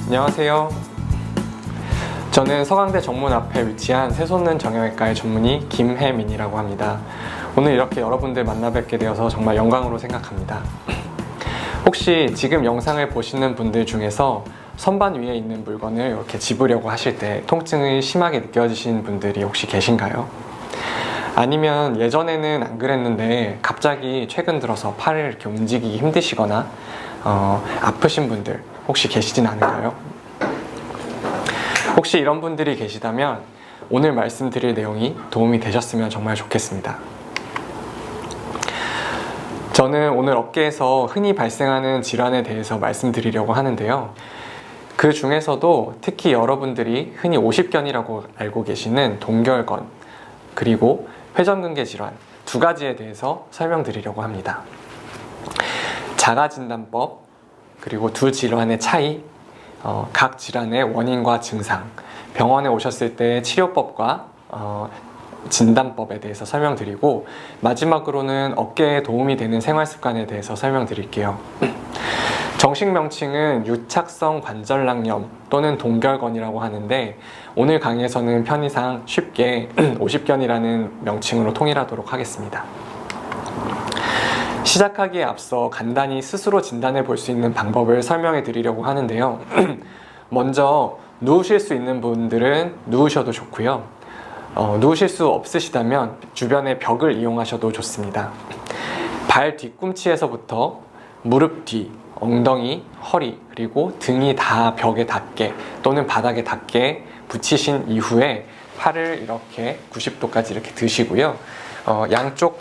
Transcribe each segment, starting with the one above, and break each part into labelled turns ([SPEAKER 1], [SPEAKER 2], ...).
[SPEAKER 1] 안녕하세요. 저는 서강대 정문 앞에 위치한 새솟는 정형외과의 전문의 김혜민이라고 합니다. 오늘 이렇게 여러분들 만나 뵙게 되어서 정말 영광으로 생각합니다. 혹시 지금 영상을 보시는 분들 중에서 선반 위에 있는 물건을 이렇게 집으려고 하실 때 통증이 심하게 느껴지시는 분들이 혹시 계신가요? 아니면 예전에는 안 그랬는데 갑자기 최근 들어서 팔을 이렇게 움직이기 힘드시거나 아프신 분들 혹시 계시진 않을까요? 혹시 이런 분들이 계시다면 오늘 말씀드릴 내용이 도움이 되셨으면 정말 좋겠습니다. 저는 오늘 어깨에서 흔히 발생하는 질환에 대해서 말씀드리려고 하는데요. 그 중에서도 특히 여러분들이 흔히 오십견이라고 알고 계시는 동결건 그리고 회전근개 질환 두 가지에 대해서 설명드리려고 합니다. 자가진단법 그리고 두 질환의 차이, 각 질환의 원인과 증상, 병원에 오셨을 때 치료법과 진단법에 대해서 설명드리고 마지막으로는 어깨에 도움이 되는 생활습관에 대해서 설명드릴게요. 정식 명칭은 유착성 관절낭염 또는 동결건이라고 하는데 오늘 강의에서는 편의상 쉽게 오십견이라는 명칭으로 통일하도록 하겠습니다. 시작하기에 앞서 간단히 스스로 진단해 볼 수 있는 방법을 설명해 드리려고 하는데요. 먼저 누우실 수 있는 분들은 누우셔도 좋고요. 누우실 수 없으시다면 주변의 벽을 이용하셔도 좋습니다. 발 뒤꿈치에서부터 무릎 뒤, 엉덩이, 허리, 그리고 등이 다 벽에 닿게 또는 바닥에 닿게 붙이신 이후에 팔을 이렇게 90도까지 이렇게 드시고요. 양쪽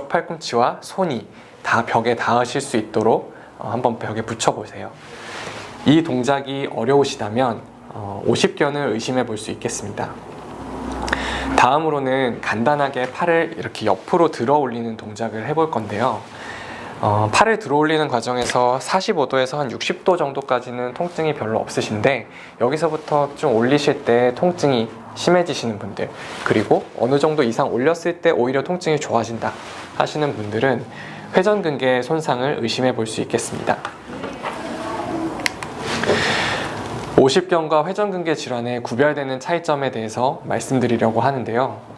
[SPEAKER 1] 팔꿈치와 손이 다 벽에 닿으실 수 있도록 한번 벽에 붙여보세요. 이 동작이 어려우시다면 오십견을 의심해 볼 수 있겠습니다. 다음으로는 간단하게 팔을 이렇게 옆으로 들어 올리는 동작을 해볼 건데요. 팔을 들어 올리는 과정에서 45도에서 한 60도 정도까지는 통증이 별로 없으신데 여기서부터 좀 올리실 때 통증이 심해지시는 분들 그리고 어느 정도 이상 올렸을 때 오히려 통증이 좋아진다 하시는 분들은 회전근개 손상을 의심해 볼 수 있겠습니다. 오십견과 회전근개 질환의 구별되는 차이점에 대해서 말씀드리려고 하는데요.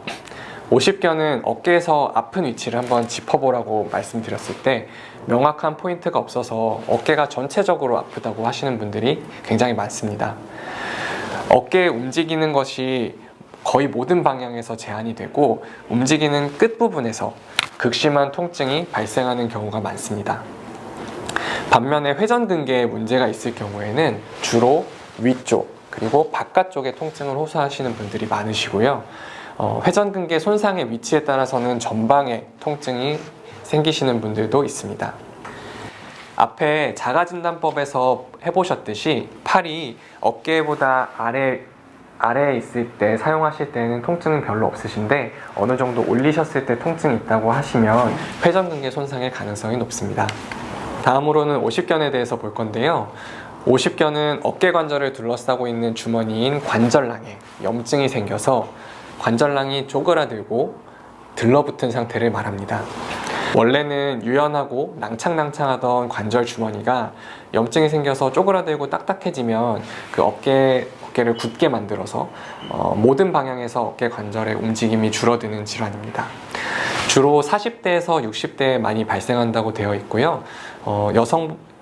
[SPEAKER 1] 오십견은 어깨에서 아픈 위치를 한번 짚어보라고 말씀드렸을 때 명확한 포인트가 없어서 어깨가 전체적으로 아프다고 하시는 분들이 굉장히 많습니다. 어깨에 움직이는 것이 거의 모든 방향에서 제한이 되고 움직이는 끝부분에서 극심한 통증이 발생하는 경우가 많습니다. 반면에 회전근개에 문제가 있을 경우에는 주로 위쪽 그리고 바깥쪽에 통증을 호소하시는 분들이 많으시고요. 회전근개 손상의 위치에 따라서는 전방에 통증이 생기시는 분들도 있습니다. 앞에 자가진단법에서 해보셨듯이 팔이 어깨보다 아래에 있을 때 사용하실 때는 통증은 별로 없으신데 어느 정도 올리셨을 때 통증이 있다고 하시면 회전근개 손상의 가능성이 높습니다. 다음으로는 오십견에 대해서 볼 건데요. 오십견은 어깨 관절을 둘러싸고 있는 주머니인 관절낭에 염증이 생겨서 관절낭이 쪼그라들고 들러붙은 상태를 말합니다. 원래는 유연하고 낭창낭창하던 관절 주머니가 염증이 생겨서 쪼그라들고 딱딱해지면 그 어깨를 굳게 만들어서 모든 방향에서 어깨 관절의 움직임이 줄어드는 질환입니다. 주로 40대에서 60대에 많이 발생한다고 되어 있고요.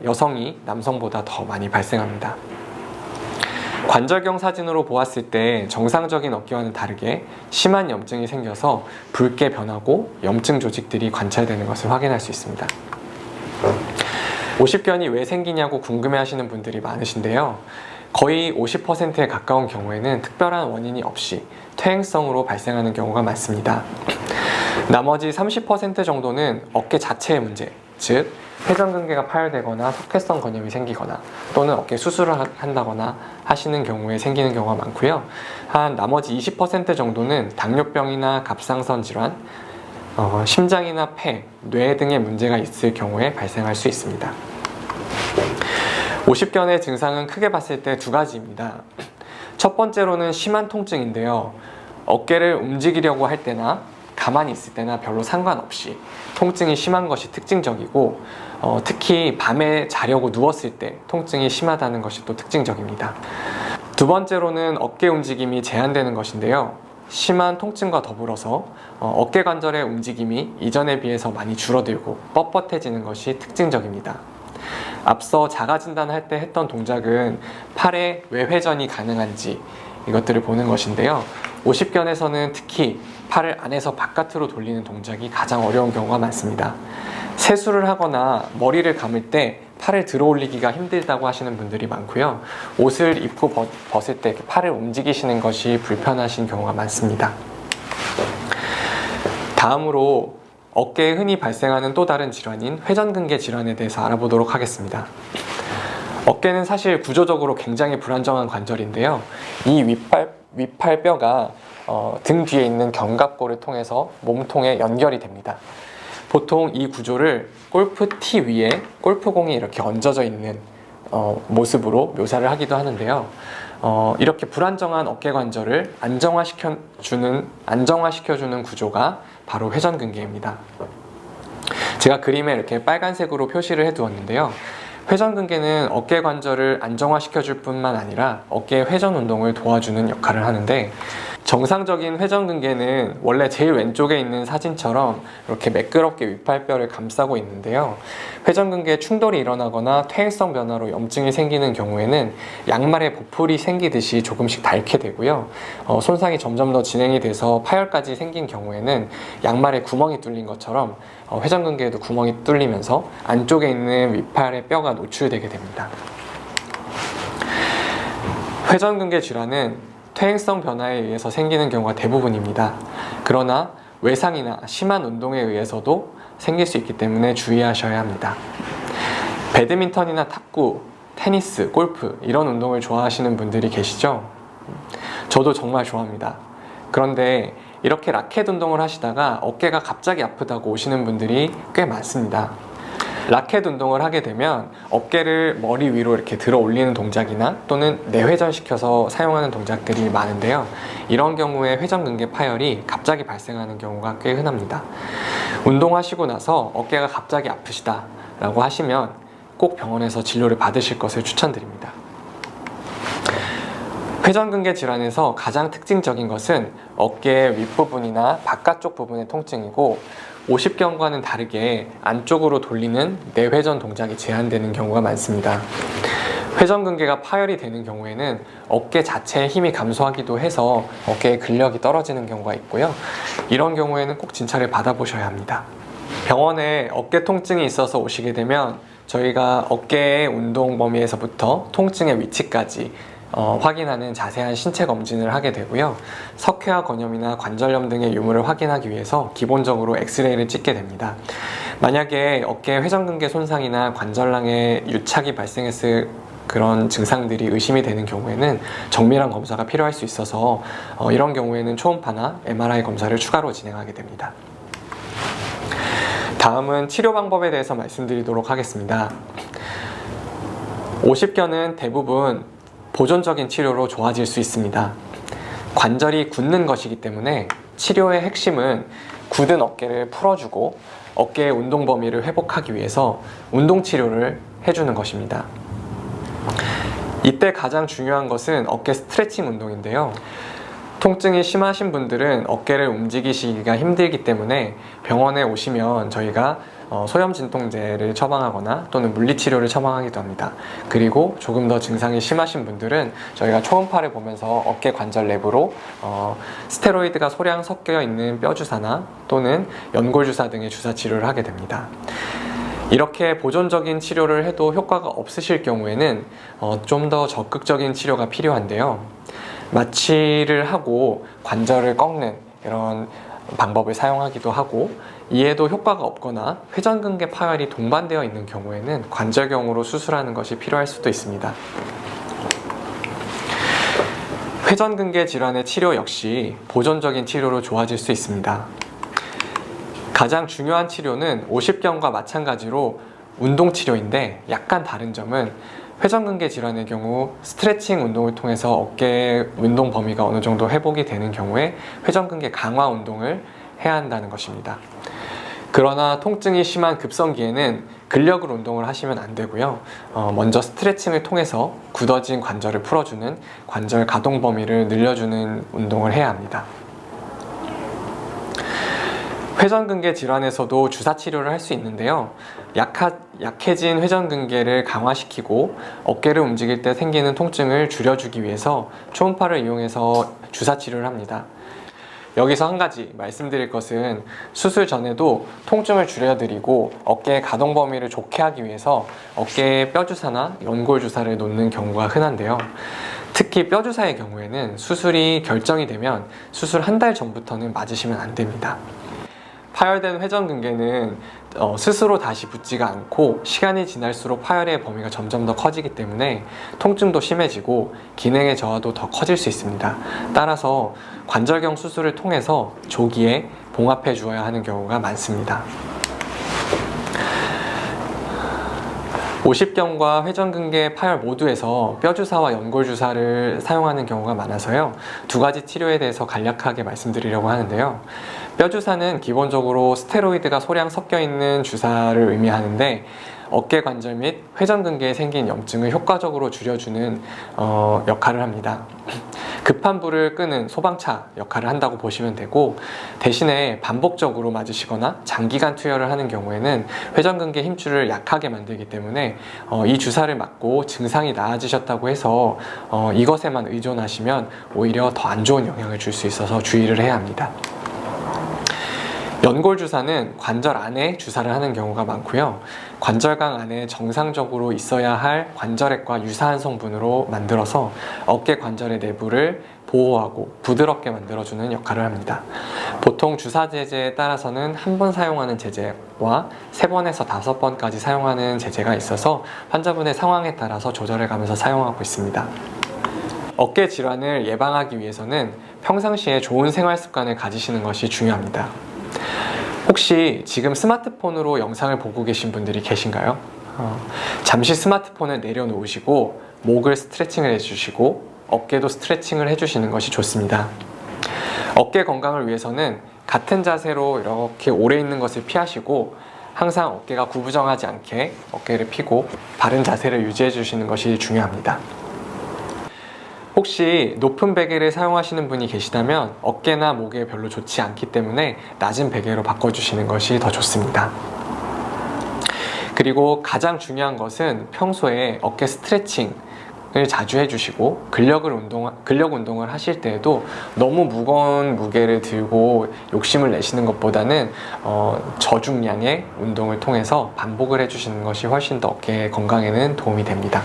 [SPEAKER 1] 여성이 남성보다 더 많이 발생합니다. 관절경 사진으로 보았을 때 정상적인 어깨와는 다르게 심한 염증이 생겨서 붉게 변하고 염증 조직들이 관찰되는 것을 확인할 수 있습니다. 오십견이 왜 생기냐고 궁금해 하시는 분들이 많으신데요. 거의 50%에 가까운 경우에는 특별한 원인이 없이 퇴행성으로 발생하는 경우가 많습니다. 나머지 30% 정도는 어깨 자체의 문제, 즉 회전근개가 파열되거나 석회성 건염이 생기거나 또는 어깨 수술을 한다거나 하시는 경우에 생기는 경우가 많고요. 한 나머지 20% 정도는 당뇨병이나 갑상선 질환, 심장이나 폐, 뇌 등의 문제가 있을 경우에 발생할 수 있습니다. 오십견의 증상은 크게 봤을 때 두 가지입니다. 첫 번째로는 심한 통증인데요. 어깨를 움직이려고 할 때나 가만히 있을 때나 별로 상관없이 통증이 심한 것이 특징적이고, 특히 밤에 자려고 누웠을 때 통증이 심하다는 것이 또 특징적입니다. 두 번째로는 어깨 움직임이 제한되는 것인데요. 심한 통증과 더불어서 어깨 관절의 움직임이 이전에 비해서 많이 줄어들고 뻣뻣해지는 것이 특징적입니다. 앞서 자가 진단할 때 했던 동작은 팔의 외회전이 가능한지 이것들을 보는 것인데요. 50견에서는 특히 팔을 안에서 바깥으로 돌리는 동작이 가장 어려운 경우가 많습니다. 세수를 하거나 머리를 감을 때 팔을 들어 올리기가 힘들다고 하시는 분들이 많고요. 옷을 입고 벗을 때 팔을 움직이시는 것이 불편하신 경우가 많습니다. 다음으로 어깨에 흔히 발생하는 또 다른 질환인 회전근개 질환에 대해서 알아보도록 하겠습니다. 어깨는 사실 구조적으로 굉장히 불안정한 관절인데요. 이 윗팔뼈가 등 뒤에 있는 견갑골을 통해서 몸통에 연결이 됩니다. 보통 이 구조를 골프티 위에 골프공이 이렇게 얹어져 있는 모습으로 묘사를 하기도 하는데요. 이렇게 불안정한 어깨 관절을 안정화시켜주는 구조가 바로 회전근개입니다. 제가 그림에 이렇게 빨간색으로 표시를 해두었는데요. 회전근개는 어깨 관절을 안정화시켜줄 뿐만 아니라 어깨 회전 운동을 도와주는 역할을 하는데, 정상적인 회전근개는 원래 제일 왼쪽에 있는 사진처럼 이렇게 매끄럽게 윗팔뼈를 감싸고 있는데요. 회전근개에 충돌이 일어나거나 퇴행성 변화로 염증이 생기는 경우에는 양말에 보풀이 생기듯이 조금씩 닳게 되고요. 손상이 점점 더 진행이 돼서 파열까지 생긴 경우에는 양말에 구멍이 뚫린 것처럼 회전근개에도 구멍이 뚫리면서 안쪽에 있는 윗팔의 뼈가 노출되게 됩니다. 회전근개 질환은 퇴행성 변화에 의해서 생기는 경우가 대부분입니다. 그러나 외상이나 심한 운동에 의해서도 생길 수 있기 때문에 주의하셔야 합니다. 배드민턴이나 탁구, 테니스, 골프 이런 운동을 좋아하시는 분들이 계시죠? 저도 정말 좋아합니다. 그런데 이렇게 라켓 운동을 하시다가 어깨가 갑자기 아프다고 오시는 분들이 꽤 많습니다. 라켓 운동을 하게 되면 어깨를 머리 위로 이렇게 들어 올리는 동작이나 또는 내회전시켜서 사용하는 동작들이 많은데요. 이런 경우에 회전근개 파열이 갑자기 발생하는 경우가 꽤 흔합니다. 운동하시고 나서 어깨가 갑자기 아프시다 라고 하시면 꼭 병원에서 진료를 받으실 것을 추천드립니다. 회전근개 질환에서 가장 특징적인 것은 어깨 윗부분이나 바깥쪽 부분의 통증이고, 50견과는 다르게 안쪽으로 돌리는 내회전 동작이 제한되는 경우가 많습니다. 회전근개가 파열이 되는 경우에는 어깨 자체의 힘이 감소하기도 해서 어깨의 근력이 떨어지는 경우가 있고요. 이런 경우에는 꼭 진찰을 받아보셔야 합니다. 병원에 어깨 통증이 있어서 오시게 되면 저희가 어깨의 운동 범위에서부터 통증의 위치까지 확인하는 자세한 신체 검진을 하게 되고요. 석회화 건염이나 관절염 등의 유무를 확인하기 위해서 기본적으로 엑스레이를 찍게 됩니다. 만약에 어깨 회전근개 손상이나 관절낭에 유착이 발생했을 그런 증상들이 의심이 되는 경우에는 정밀한 검사가 필요할 수 있어서 이런 경우에는 초음파나 MRI 검사를 추가로 진행하게 됩니다. 다음은 치료 방법에 대해서 말씀드리도록 하겠습니다. 50견은 대부분 보존적인 치료로 좋아질 수 있습니다. 관절이 굳는 것이기 때문에 치료의 핵심은 굳은 어깨를 풀어주고 어깨의 운동 범위를 회복하기 위해서 운동 치료를 해주는 것입니다. 이때 가장 중요한 것은 어깨 스트레칭 운동인데요. 통증이 심하신 분들은 어깨를 움직이시기가 힘들기 때문에 병원에 오시면 저희가 소염 진통제를 처방하거나 또는 물리치료를 처방하기도 합니다. 그리고 조금 더 증상이 심하신 분들은 저희가 초음파를 보면서 어깨 관절 내부로 스테로이드가 소량 섞여 있는 뼈주사나 또는 연골주사 등의 주사 치료를 하게 됩니다. 이렇게 보존적인 치료를 해도 효과가 없으실 경우에는 좀 더 적극적인 치료가 필요한데요. 마취를 하고 관절을 꺾는 이런 방법을 사용하기도 하고, 이에도 효과가 없거나 회전근개 파열이 동반되어 있는 경우에는 관절경으로 수술하는 것이 필요할 수도 있습니다. 회전근개 질환의 치료 역시 보존적인 치료로 좋아질 수 있습니다. 가장 중요한 치료는 50견과 마찬가지로 운동치료인데, 약간 다른 점은 회전근개 질환의 경우 스트레칭 운동을 통해서 어깨의 운동 범위가 어느 정도 회복이 되는 경우에 회전근개 강화 운동을 해야 한다는 것입니다. 그러나 통증이 심한 급성기에는 근력으로 운동을 하시면 안 되고요. 먼저 스트레칭을 통해서 굳어진 관절을 풀어주는 관절 가동 범위를 늘려주는 운동을 해야 합니다. 회전근개 질환에서도 주사 치료를 할 수 있는데요. 약해진 회전근개를 강화시키고 어깨를 움직일 때 생기는 통증을 줄여주기 위해서 초음파를 이용해서 주사 치료를 합니다. 여기서 한 가지 말씀드릴 것은 수술 전에도 통증을 줄여드리고 어깨의 가동 범위를 좋게 하기 위해서 어깨에 뼈주사나 연골주사를 놓는 경우가 흔한데요. 특히 뼈주사의 경우에는 수술이 결정이 되면 수술 한 달 전부터는 맞으시면 안 됩니다. 파열된 회전근개는 스스로 다시 붙지가 않고 시간이 지날수록 파열의 범위가 점점 더 커지기 때문에 통증도 심해지고 기능의 저하도 더 커질 수 있습니다. 따라서 관절경 수술을 통해서 조기에 봉합해 주어야 하는 경우가 많습니다. 오십견과 회전근개 파열 모두에서 뼈주사와 연골주사를 사용하는 경우가 많아서요. 두 가지 치료에 대해서 간략하게 말씀드리려고 하는데요. 뼈주사는 기본적으로 스테로이드가 소량 섞여 있는 주사를 의미하는데 어깨 관절 및 회전근개에 생긴 염증을 효과적으로 줄여주는 역할을 합니다. 급한 불을 끄는 소방차 역할을 한다고 보시면 되고, 대신에 반복적으로 맞으시거나 장기간 투여를 하는 경우에는 회전근개 힘줄을 약하게 만들기 때문에 이 주사를 맞고 증상이 나아지셨다고 해서 이것에만 의존하시면 오히려 더 안 좋은 영향을 줄 수 있어서 주의를 해야 합니다. 연골주사는 관절 안에 주사를 하는 경우가 많고요. 관절강 안에 정상적으로 있어야 할 관절액과 유사한 성분으로 만들어서 어깨 관절의 내부를 보호하고 부드럽게 만들어주는 역할을 합니다. 보통 주사 제제에 따라서는 한 번 사용하는 제제와 3번에서 5번까지 사용하는 제제가 있어서 환자분의 상황에 따라서 조절해 가면서 사용하고 있습니다. 어깨 질환을 예방하기 위해서는 평상시에 좋은 생활 습관을 가지시는 것이 중요합니다. 혹시 지금 스마트폰으로 영상을 보고 계신 분들이 계신가요? 잠시 스마트폰을 내려놓으시고 목을 스트레칭을 해주시고 어깨도 스트레칭을 해주시는 것이 좋습니다. 어깨 건강을 위해서는 같은 자세로 이렇게 오래 있는 것을 피하시고 항상 어깨가 구부정하지 않게 어깨를 펴고 바른 자세를 유지해 주시는 것이 중요합니다. 혹시 높은 베개를 사용하시는 분이 계시다면 어깨나 목에 별로 좋지 않기 때문에 낮은 베개로 바꿔주시는 것이 더 좋습니다. 그리고 가장 중요한 것은 평소에 어깨 스트레칭을 자주 해주시고 근력 운동을 하실 때에도 너무 무거운 무게를 들고 욕심을 내시는 것보다는 저중량의 운동을 통해서 반복을 해주시는 것이 훨씬 더 어깨 건강에는 도움이 됩니다.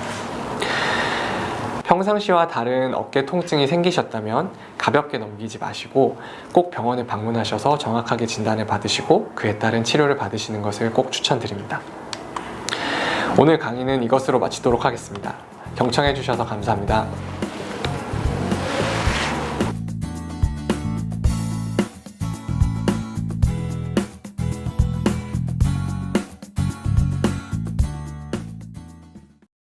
[SPEAKER 1] 평상시와 다른 어깨 통증이 생기셨다면 가볍게 넘기지 마시고 꼭 병원에 방문하셔서 정확하게 진단을 받으시고 그에 따른 치료를 받으시는 것을 꼭 추천드립니다. 오늘 강의는 이것으로 마치도록 하겠습니다. 경청해 주셔서 감사합니다.